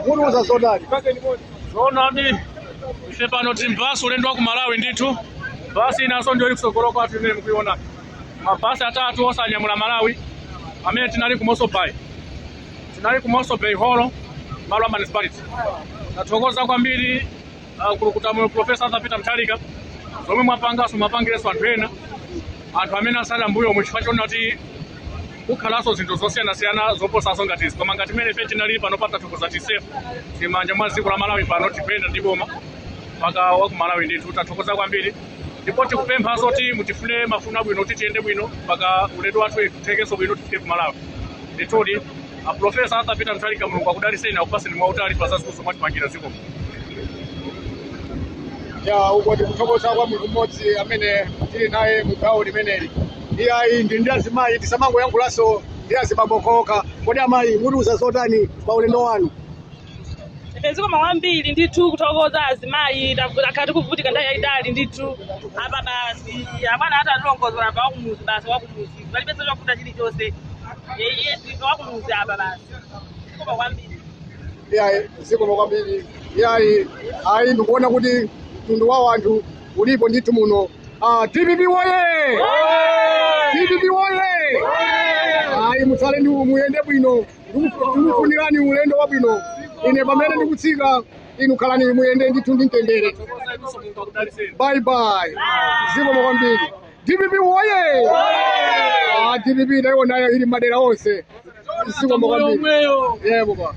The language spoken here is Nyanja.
Muruza Zodani. Zonani Stefano Timbasi ulendo ku Malawi ndithu. Basi inaso ndio ikusogolo kwa tumene mkuiona. Mabasi atatu osanyamula Malawi. Amene tinali ku Moso Bay. Tinali ku Moso Bay holo Malawi municipality. Nathokoza kwambiri kulukutamu Professor Peter Mtalika. Zomwe mwapangireso anthu ena. Anthu amene asala mbuyo muchifukwa choti kukhalaso zinthu zosiyana-siyana zoposaso ngati koma ngati mene ife tinali pano patathokoza tisefu timanja mwa dziko la Malawi pano tipenda ndi boma mpaka wa ku Malawi ndithu tathokoza kwambiri ndipo tikupempha zoti mutifune mafuno abwino kuti tiyende bwino mpaka ulendo wathu uthekenso bwino tifike ku Malawi ndithudi Professor Peter Mtalika Mulungu akudaliseni akupaseni mwautali pazazikuso mwatipangira ziko ya uko tikuthokoza kwa munthu mmodzi amene tili naye mugawo limeneli iyayi ndi azimayi tisamango yankulaso ndi azibabokoka kodi amayi muruza Zodani pa ulendo wanu ziko mawambiri ndithu kuthokoza azimayi takhati kuvutika ndayi yayitali ndithu apa basi apana hata alongozera pa wakumuzi basi wakumuzi palibenso chokuta chilichonse wakumuzi apa basi ziko mawambiri iyayi ziko mawambiri iyayi ayi ndikuona kuti mtundu wa anthu ulipo ndithu muno TPP woye! TPP woye! Ayi mutsale ndi muyende bwino ndikufunirani ulendo wabwino ine pamene ndikutsika inu khalani muyende ndithu ndi mtendere bye bye ziko kwambiri TPP woye! TPP nayo ili madera onse ziko kwambiri yebo.